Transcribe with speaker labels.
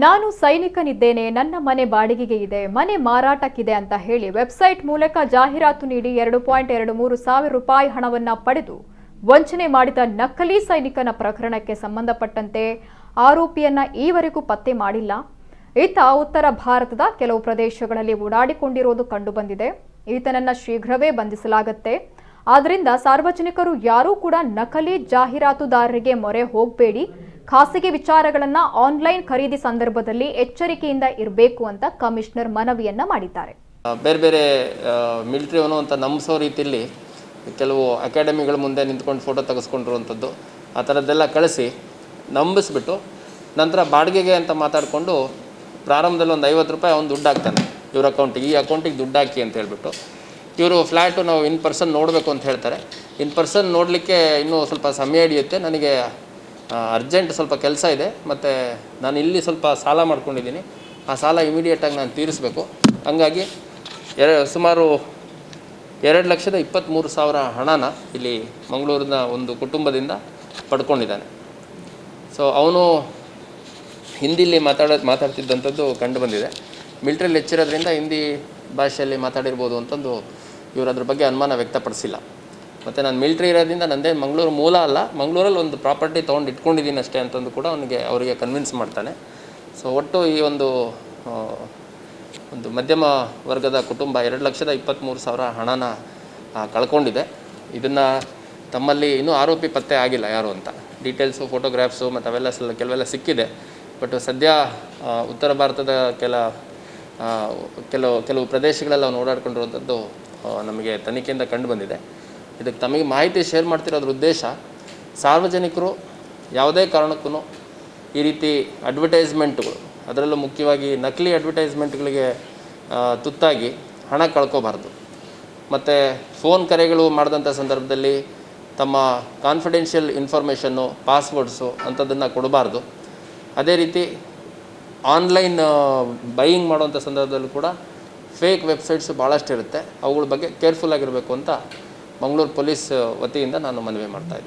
Speaker 1: ನಾನು ಸೈನಿಕನಿದ್ದೇನೆ, ನನ್ನ ಮನೆ ಬಾಡಿಗೆಗೆ ಇದೆ, ಮನೆ ಮಾರಾಟಕ್ಕಿದೆ ಅಂತ ಹೇಳಿ ವೆಬ್ಸೈಟ್ ಮೂಲಕ ಜಾಹೀರಾತು ನೀಡಿ 2.23 ಸಾವಿರ ರೂಪಾಯಿ ಹಣವನ್ನ ಪಡೆದು ವಂಚನೆ ಮಾಡಿದ ನಕಲಿ ಸೈನಿಕನ ಪ್ರಕರಣಕ್ಕೆ ಸಂಬಂಧಪಟ್ಟಂತೆ ಆರೋಪಿಯನ್ನ ಈವರೆಗೂ ಪತ್ತೆ ಮಾಡಿಲ್ಲ. ಈತ ಉತ್ತರ ಭಾರತದ ಕೆಲವು ಪ್ರದೇಶಗಳಲ್ಲಿ ಓಡಾಡಿಕೊಂಡಿರುವುದು ಕಂಡುಬಂದಿದೆ. ಈತನನ್ನ ಶೀಘ್ರವೇ ಬಂಧಿಸಲಾಗುತ್ತೆ. ಆದ್ದರಿಂದ ಸಾರ್ವಜನಿಕರು ಯಾರೂ ಕೂಡ ನಕಲಿ ಜಾಹೀರಾತುದಾರರಿಗೆ ಮೊರೆ ಹೋಗಬೇಡಿ. ಖಾಸಗಿ ವಿಚಾರಗಳನ್ನು ಆನ್ಲೈನ್ ಖರೀದಿ ಸಂದರ್ಭದಲ್ಲಿ ಎಚ್ಚರಿಕೆಯಿಂದ ಇರಬೇಕು ಅಂತ ಕಮಿಷನರ್ ಮನವಿಯನ್ನ ಮಾಡಿದ್ದಾರೆ.
Speaker 2: ಬೇರೆ ಬೇರೆ ಮಿಲಿಟರಿಯವನು ಅಂತ ನಂಬಿಸೋ ರೀತಿಯಲ್ಲಿ ಕೆಲವು ಅಕಾಡೆಮಿಗಳ ಮುಂದೆ ನಿಂತ್ಕೊಂಡು ಫೋಟೋ ತೆಗೆಸ್ಕೊಂಡಿರುವಂಥದ್ದು ಆ ಥರದ್ದೆಲ್ಲ ಕಳಿಸಿ ನಂಬಿಸ್ಬಿಟ್ಟು ನಂತರ ಬಾಡಿಗೆಗೆ ಅಂತ ಮಾತಾಡಿಕೊಂಡು ಪ್ರಾರಂಭದಲ್ಲಿ ಒಂದು 50 ರೂಪಾಯಿ ಅವ್ನು ದುಡ್ಡು ಹಾಕ್ತಾನೆ ಇವ್ರ ಅಕೌಂಟಿಗೆ, ಈ ಅಕೌಂಟಿಗೆ ದುಡ್ಡು ಹಾಕಿ ಅಂತ ಹೇಳ್ಬಿಟ್ಟು ಇವರು ಫ್ಲ್ಯಾಟು ನಾವು ಇನ್ ಪರ್ಸನ್ ನೋಡಬೇಕು ಅಂತ ಹೇಳ್ತಾರೆ. ಇನ್ ಪರ್ಸನ್ ನೋಡಲಿಕ್ಕೆ ಇನ್ನೂ ಸ್ವಲ್ಪ ಸಮಯ ಹಿಡಿಯುತ್ತೆ, ನನಗೆ ಅರ್ಜೆಂಟ್ ಸ್ವಲ್ಪ ಕೆಲಸ ಇದೆ ಮತ್ತು ನಾನು ಇಲ್ಲಿ ಸ್ವಲ್ಪ ಸಾಲ ಮಾಡ್ಕೊಂಡಿದ್ದೀನಿ, ಆ ಸಾಲ ಇಮಿಡಿಯೇಟಾಗಿ ನಾನು ತೀರಿಸಬೇಕು. ಹಂಗಾಗಿ ಸುಮಾರು 2,23,000 ಹಣನ ಇಲ್ಲಿ ಮಂಗಳೂರಿನ ಒಂದು ಕುಟುಂಬದಿಂದ ಪಡ್ಕೊಂಡಿದ್ದಾನೆ. ಸೊ ಅವನು ಹಿಂದಿಲಿ ಮಾತಾಡ್ತಿದ್ದಂಥದ್ದು ಕಂಡು ಬಂದಿದೆ. ಮಿಲಿಟ್ರಿಯಲ್ಲಿ ಹೆಚ್ಚಿರೋದ್ರಿಂದ ಹಿಂದಿ ಭಾಷೆಯಲ್ಲಿ ಮಾತಾಡಿರ್ಬೋದು ಅಂತಂದು ಇವರು ಅದ್ರ ಬಗ್ಗೆ ಅನುಮಾನ ವ್ಯಕ್ತಪಡಿಸಿಲ್ಲ. ಮತ್ತು ನಾನು ಮಿಲಿಟ್ರಿ ಇರೋದ್ರಿಂದ ನಂದೇ ಮಂಗಳೂರು ಮೂಲ ಅಲ್ಲ, ಮಂಗಳೂರಲ್ಲಿ ಒಂದು ಪ್ರಾಪರ್ಟಿ ತೊಗೊಂಡು ಇಟ್ಕೊಂಡಿದ್ದೀನಿ ಅಷ್ಟೇ ಅಂತಂದು ಕೂಡ ಅವರಿಗೆ ಕನ್ವಿನ್ಸ್ ಮಾಡ್ತಾನೆ. ಸೊ ಒಟ್ಟು ಈ ಒಂದು ಮಧ್ಯಮ ವರ್ಗದ ಕುಟುಂಬ 2,23,000 ಹಣನ ಕಳ್ಕೊಂಡಿದೆ. ಇದನ್ನು ತಮ್ಮಲ್ಲಿ ಇನ್ನೂ ಆರೋಪಿ ಪತ್ತೆ ಆಗಿಲ್ಲ ಯಾರು ಅಂತ. ಡೀಟೇಲ್ಸು, ಫೋಟೋಗ್ರಾಫ್ಸು ಮತ್ತು ಅವೆಲ್ಲ ಕೆಲವೆಲ್ಲ ಸಿಕ್ಕಿದೆ. ಬಟ್ ಸದ್ಯ ಉತ್ತರ ಭಾರತದ ಕೆಲವು ಪ್ರದೇಶಗಳಲ್ಲಿ ಅವನು ಓಡಾಡ್ಕೊಂಡಿರುವಂಥದ್ದು ನಮಗೆ ತನಿಖೆಯಿಂದ ಕಂಡು ಬಂದಿದೆ. ಇದಕ್ಕೆ ತಮಗೆ ಮಾಹಿತಿ ಶೇರ್ ಮಾಡ್ತಿರೋದ್ರ ಉದ್ದೇಶ, ಸಾರ್ವಜನಿಕರು ಯಾವುದೇ ಕಾರಣಕ್ಕೂ ಈ ರೀತಿ ಅಡ್ವರ್ಟೈಸ್ಮೆಂಟ್ಗಳು, ಅದರಲ್ಲೂ ಮುಖ್ಯವಾಗಿ ನಕಲಿ ಅಡ್ವರ್ಟೈಸ್ಮೆಂಟ್ಗಳಿಗೆ ತುತ್ತಾಗಿ ಹಣ ಕಳ್ಕೋಬಾರ್ದು. ಮತ್ತು ಫೋನ್ ಕರೆಗಳು ಮಾಡಿದಂಥ ಸಂದರ್ಭದಲ್ಲಿ ತಮ್ಮ ಕಾನ್ಫಿಡೆನ್ಷಿಯಲ್ ಇನ್ಫಾರ್ಮೇಷನ್ನು, ಪಾಸ್ವರ್ಡ್ಸು ಅಂಥದ್ದನ್ನು ಕೊಡಬಾರ್ದು. ಅದೇ ರೀತಿ ಆನ್ಲೈನ್ ಬೈಯಿಂಗ್ ಮಾಡುವಂಥ ಸಂದರ್ಭದಲ್ಲೂ ಕೂಡ ಫೇಕ್ ವೆಬ್ಸೈಟ್ಸು ಭಾಳಷ್ಟು ಇರುತ್ತೆ. ಅವುಗಳ ಬಗ್ಗೆ ಕೇರ್ಫುಲ್ ಆಗಿರಬೇಕು ಅಂತ ಮಂಗಳೂರು ಪೊಲೀಸ್ ವತಿಯಿಂದ ನಾನು ಮನವಿ ಮಾಡ್ತಾಯಿದ್ದೀನಿ.